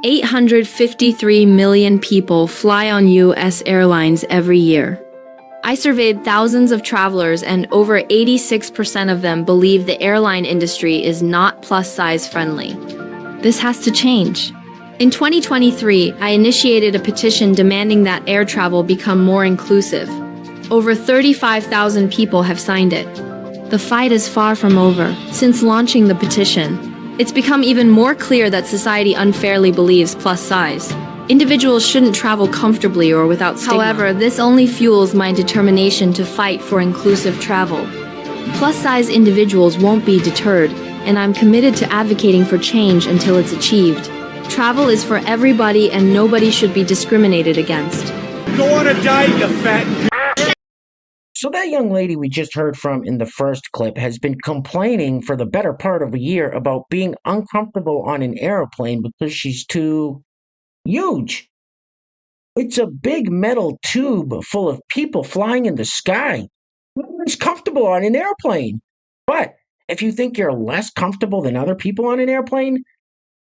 853 million people fly on U.S. airlines every year. I surveyed thousands of travelers, and over 86% of them believe the airline industry is not plus-size friendly. This has to change. In 2023, I initiated a petition demanding that air travel become more inclusive. Over 35,000 people have signed it. The fight is far from over. Since launching the petition, it's become even more clear that society unfairly believes plus size. Individuals shouldn't travel comfortably or without stigma. However, this only fuels my determination to fight for inclusive travel. Plus-size individuals won't be deterred, and I'm committed to advocating for change until it's achieved. Travel is for everybody, and nobody should be discriminated against. Go on a diet, you fat. So that young lady we just heard from in the first clip has been complaining for the better part of a year about being uncomfortable on an airplane because she's too huge. It's a big metal tube full of people flying in the sky. It's comfortable on an airplane. But if you think you're less comfortable than other people on an airplane,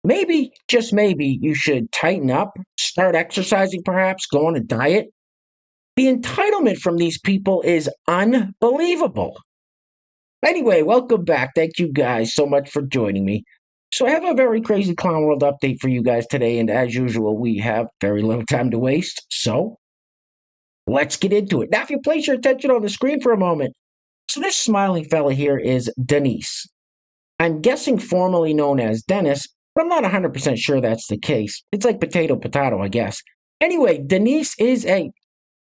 maybe, just maybe, you should tighten up, start exercising perhaps, go on a diet. The entitlement from these people is unbelievable. Anyway, welcome back. Thank you guys so much for joining me. So I have a very crazy clown world update for you guys today, and as usual, we have very little time to waste, so let's get into it. Now, if you place your attention on the screen for a moment, so this smiling fella here is Denise. I'm guessing formerly known as Dennis, but I'm not 100% sure that's the case. It's like potato, I guess. Anyway, Denise is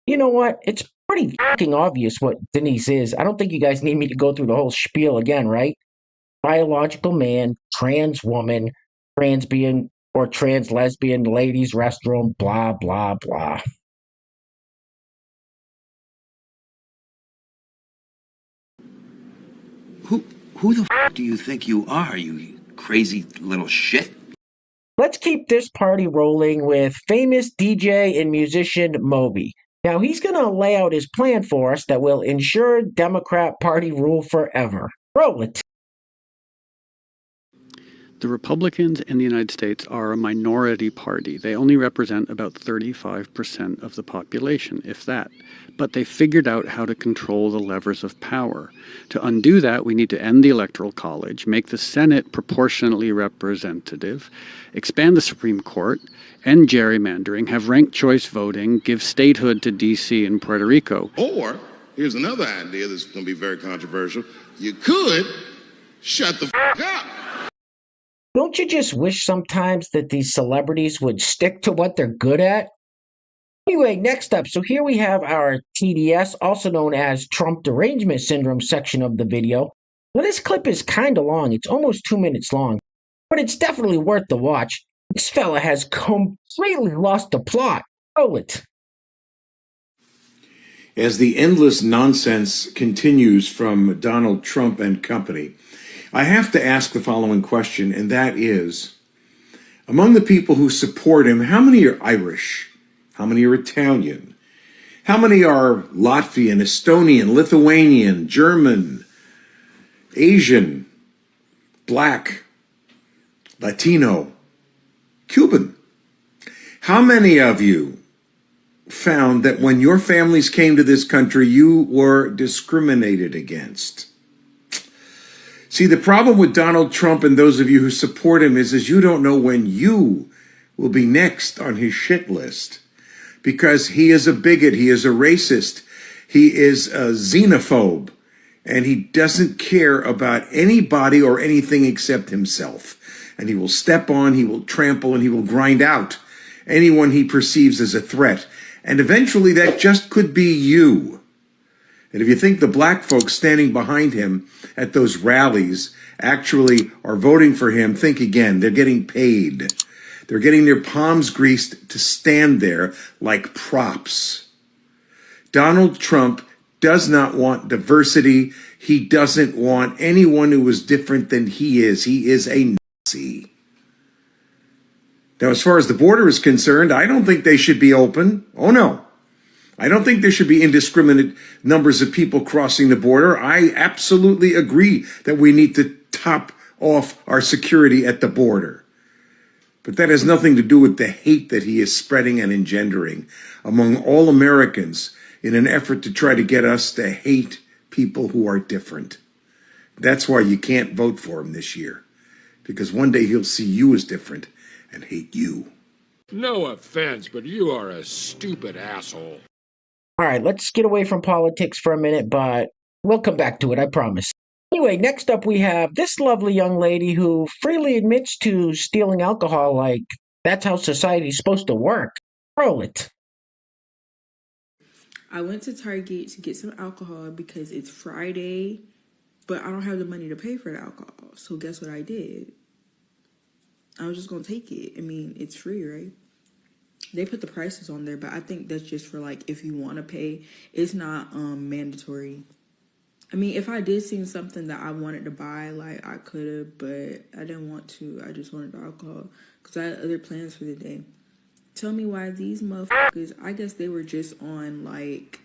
you know what? It's pretty fucking obvious what Denise is. I don't think you guys need me to go through the whole spiel again, right? Biological man, trans woman, transbian or trans lesbian, ladies' restroom, blah, blah, blah. Who the f*** do you think you are, you crazy little shit? Let's keep this party rolling with famous DJ and musician Moby. Now, he's going to lay out his plan for us that will ensure Democrat Party rule forever. Roll it. The Republicans in the United States are a minority party. They only represent about 35% of the population, if that. But they figured out how to control the levers of power. To undo that, we need to end the Electoral College, make the Senate proportionately representative, expand the Supreme Court, end gerrymandering, have ranked choice voting, give statehood to D.C. and Puerto Rico. Or, here's another idea that's going to be very controversial. You could shut the f*** up. Don't you just wish sometimes that these celebrities would stick to what they're good at? Anyway, next up, so here we have our TDS, also known as Trump Derangement Syndrome section of the video. Now this clip is kind of long, it's almost 2 minutes long, but it's definitely worth the watch. This fella has completely lost the plot. Roll it. As the endless nonsense continues from Donald Trump and company, I have to ask the following question, and that is, among the people who support him, how many are Irish? How many are Italian? How many are Latvian, Estonian, Lithuanian, German, Asian, Black, Latino, Cuban? How many of you found that when your families came to this country, you were discriminated against? See, the problem with Donald Trump and those of you who support him is you don't know when you will be next on his shit list. Because he is a bigot, he is a racist, he is a xenophobe, and he doesn't care about anybody or anything except himself. And he will step on, he will trample, and he will grind out anyone he perceives as a threat. And eventually that just could be you. And if you think the black folks standing behind him at those rallies actually are voting for him, think again. They're getting paid. They're getting their palms greased to stand there like props. Donald Trump does not want diversity. He doesn't want anyone who is different than he is. He is a Nazi. Now, as far as the border is concerned, I don't think they should be open. Oh, no. I don't think there should be indiscriminate numbers of people crossing the border. I absolutely agree that we need to top off our security at the border. But that has nothing to do with the hate that he is spreading and engendering among all Americans in an effort to try to get us to hate people who are different. That's why you can't vote for him this year, because one day he'll see you as different and hate you. No offense, but you are a stupid asshole. All right, let's get away from politics for a minute, but we'll come back to it, I promise. Anyway, next up we have this lovely young lady who freely admits to stealing alcohol like that's how society's supposed to work. Roll it. I went to Target to get some alcohol because it's Friday, but I don't have the money to pay for the alcohol. So guess what I did? I was just going to take it. I mean, it's free, right? They put the prices on there, but I think that's just for like if you want to pay. It's not mandatory. I mean, if I did see something that I wanted to buy, like I could have, but I didn't want to. I just wanted the alcohol because I had other plans for the day. Tell me why these motherfuckers, I guess they were just on like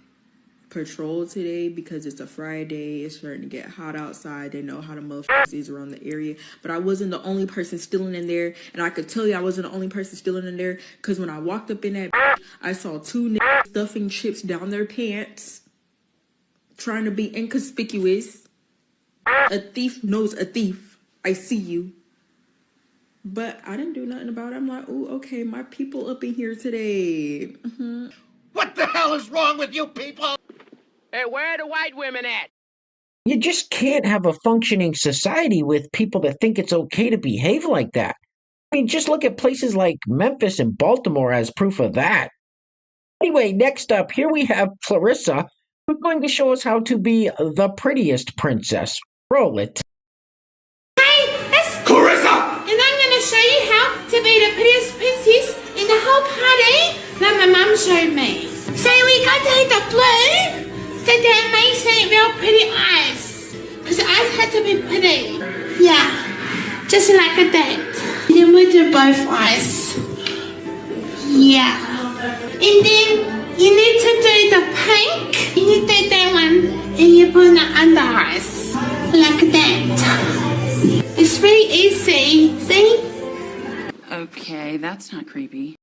patrol today because it's a Friday. It's starting to get hot outside. They know how the motherfuckers is around the area. But I wasn't the only person stealing in there. And I could tell you I wasn't the only person stealing in there because when I walked up in that I saw two niggas stuffing chips down their pants, trying to be inconspicuous. A thief knows a thief. I see you. But I didn't do nothing about it. I'm like, oh, okay, my people up in here today. What the hell is wrong with you people? Hey, where are the white women at? You just can't have a functioning society with people that think it's okay to behave like that. I mean, just look at places like Memphis and Baltimore as proof of that. Anyway, next up, here we have Clarissa, who's going to show us how to be the prettiest princess. Roll it. Clarissa! And I'm going to show you how to be the prettiest princess in the whole party that my mum showed me. So we got to hit the blue so that it makes it real pretty eyes. Because the eyes have to be pretty. Yeah, just like that. Then we do both eyes. Yeah. And then you need to do the pink. You do that one and you put the under eyes. Like that. It's pretty easy, see? Okay, that's not creepy.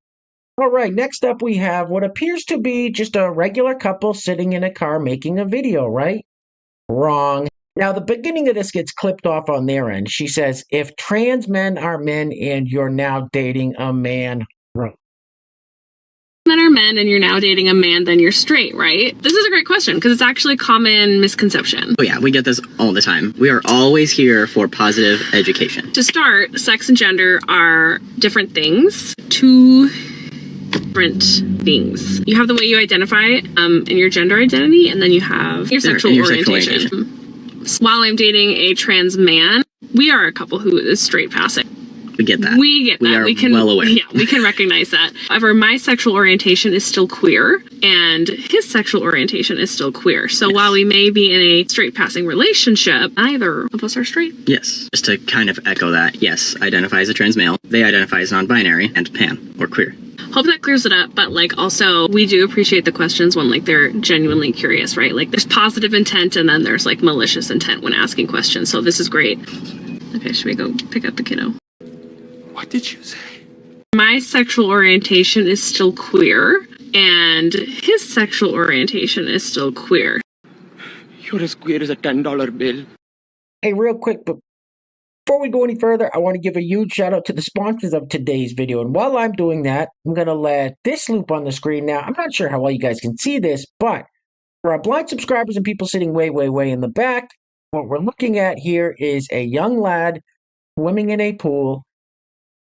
All right, next up we have what appears to be just a regular couple sitting in a car making a video, right? Wrong. Now, the beginning of this gets clipped off on their end. She says, if trans men are men and you're now dating a man, right? Men are men and you're now dating a man, then you're straight, right? This is a great question because it's actually a common misconception. Oh yeah, we get this all the time. We are always here for positive education. To start, sex and gender are different things. Two different things. You have the way you identify in your gender identity, and then you have your sexual orientation. While I'm dating a trans man, we are a couple who is straight passing. We get that. We get that. We are well aware. Yeah, we can recognize that. However, my sexual orientation is still queer, and his sexual orientation is still queer. So while we may be in a straight passing relationship, neither of us are straight. Yes. Just to kind of echo that, yes, identify as a trans male. They identify as non-binary and pan or queer. Hope that clears it up, but like also we do appreciate the questions when like they're genuinely curious, right? Like there's positive intent and then there's like malicious intent when asking questions. So this is great. Okay, should we go pick up the kiddo? What did you say? My sexual orientation is still queer, and his sexual orientation is still queer. You're as queer as a $10 bill. Hey, real quick, but before we go any further, I want to give a huge shout out to the sponsors of today's video. And while I'm doing that, I'm going to let this loop on the screen now. I'm not sure how well you guys can see this, but for our blind subscribers and people sitting way, way, way in the back, what we're looking at here is a young lad swimming in a pool,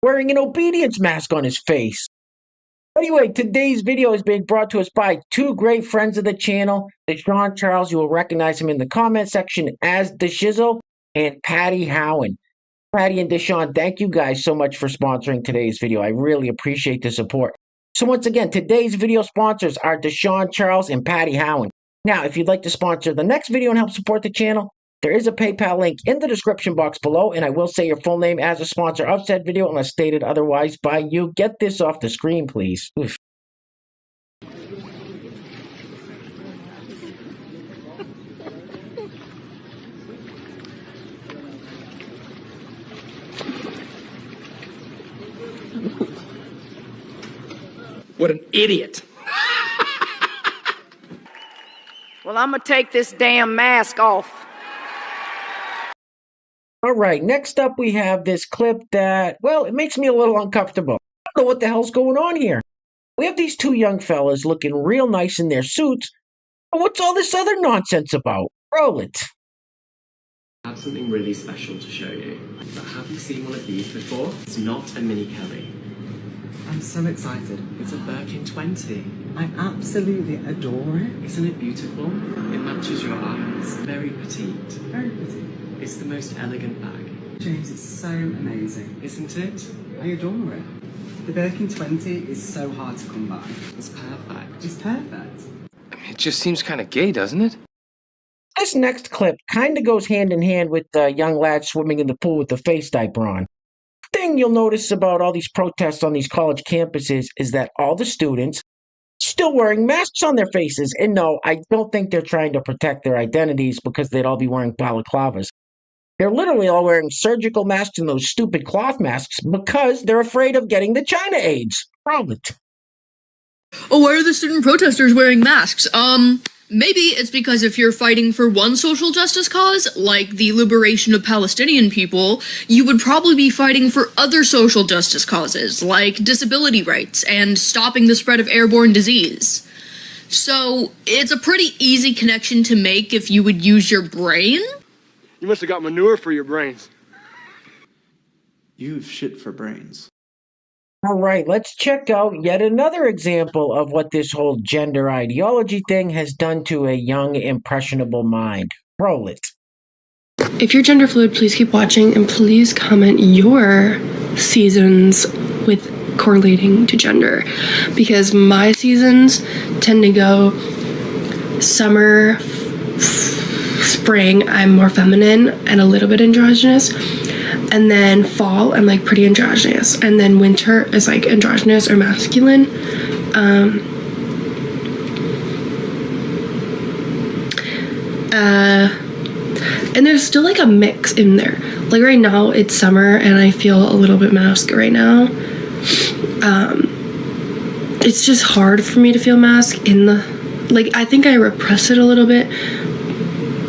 wearing an obedience mask on his face. Anyway, today's video is being brought to us by two great friends of the channel, Deshaun Charles, you will recognize him in the comment section as The Shizzle, and Patty Howen. Patty and Deshaun, thank you guys so much for sponsoring today's video. I really appreciate the support. So once again, today's video sponsors are Deshaun Charles and Patty Howen. Now, if you'd like to sponsor the next video and help support the channel, there is a PayPal link in the description box below, and I will say your full name as a sponsor of said video unless stated otherwise by you. Get this off the screen, please. Oof. What an idiot. Well, I'm gonna take this damn mask off. All right, next up we have this clip that, well, it makes me a little uncomfortable. I don't know what the hell's going on here. We have these two young fellas looking real nice in their suits, but what's all this other nonsense about? Roll it. I have something really special to show you. But have you seen one of these before? It's not a mini Kelly. I'm so excited. It's a Birkin 20. I absolutely adore it. Isn't it beautiful? It matches your eyes. Very petite. Very petite. It's the most elegant bag. James, it's so amazing. Isn't it? I adore it. The Birkin 20 is so hard to come by. It's perfect. It's perfect. It just seems kind of gay, doesn't it? This next clip kind of goes hand in hand with the young lad swimming in the pool with the face diaper on. The thing you'll notice about all these protests on these college campuses is that all the students still wearing masks on their faces. And no, I don't think they're trying to protect their identities because they'd all be wearing balaclavas. They're literally all wearing surgical masks and those stupid cloth masks because they're afraid of getting the China AIDS. Probably. Oh, why are the student protesters wearing masks? Maybe it's because if you're fighting for one social justice cause, like the liberation of Palestinian people, you would probably be fighting for other social justice causes, like disability rights and stopping the spread of airborne disease. So, it's a pretty easy connection to make if you would use your brain. You must have got manure for your brains. You've shit for brains. All right, let's check out yet another example of what this whole gender ideology thing has done to a young, impressionable mind. Roll it. If you're gender fluid, please keep watching and please comment your seasons with correlating to gender. Because my seasons tend to go summer, spring, I'm more feminine and a little bit androgynous. And then fall, I'm like pretty androgynous. And then winter is like androgynous or masculine. And there's still like a mix in there. Like right now it's summer and I feel a little bit mask right now. It's just hard for me to feel mask in the, like I think I repress it a little bit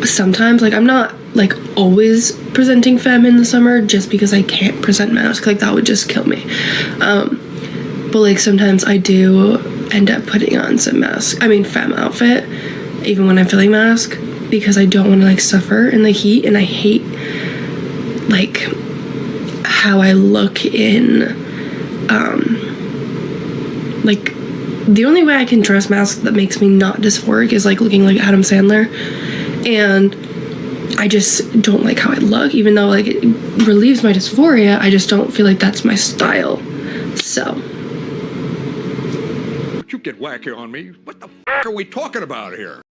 sometimes. Like I'm not like always presenting femme in the summer just because I can't present mask. Like that would just kill me. But like sometimes I do end up putting on some femme outfit even when I'm feeling mask because I don't want to like suffer in the heat, and I hate like how I look in like the only way I can dress mask that makes me not dysphoric is like looking like Adam Sandler, and I just don't like how I look, even though like it relieves my dysphoria. I just don't feel like that's my style. So you get wacky on me. What the f are we talking about here?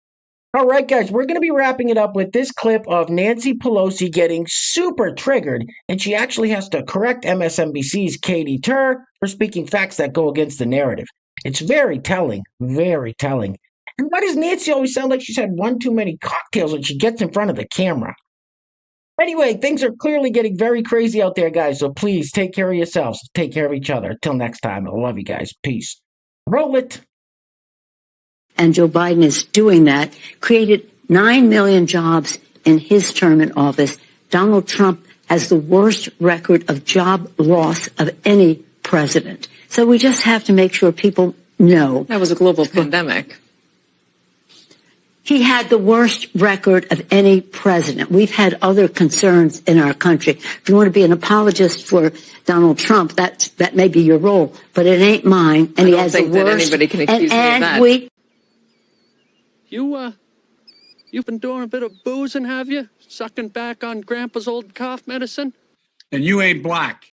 All right, guys, we're going to be wrapping it up with this clip of Nancy Pelosi getting super triggered, and she actually has to correct MSNBC's Katie Tur for speaking facts that go against the narrative. It's very telling, very telling. And why does Nancy always sound like she's had one too many cocktails when she gets in front of the camera? Anyway, things are clearly getting very crazy out there, guys, so please take care of yourselves. Take care of each other. Till next time, I love you guys. Peace. Roll it. And Joe Biden is doing that, created 9 million jobs in his term in office. Donald Trump has the worst record of job loss of any president. So we just have to make sure people know. That was a global pandemic. He had the worst record of any president. We've had other concerns in our country. If you want to be an apologist for Donald Trump, that may be your role, but it ain't mine. And he has the worst. I don't think that anybody can accuse me of that. You've been doing a bit of boozing, have you? Sucking back on Grandpa's old cough medicine? And you ain't black.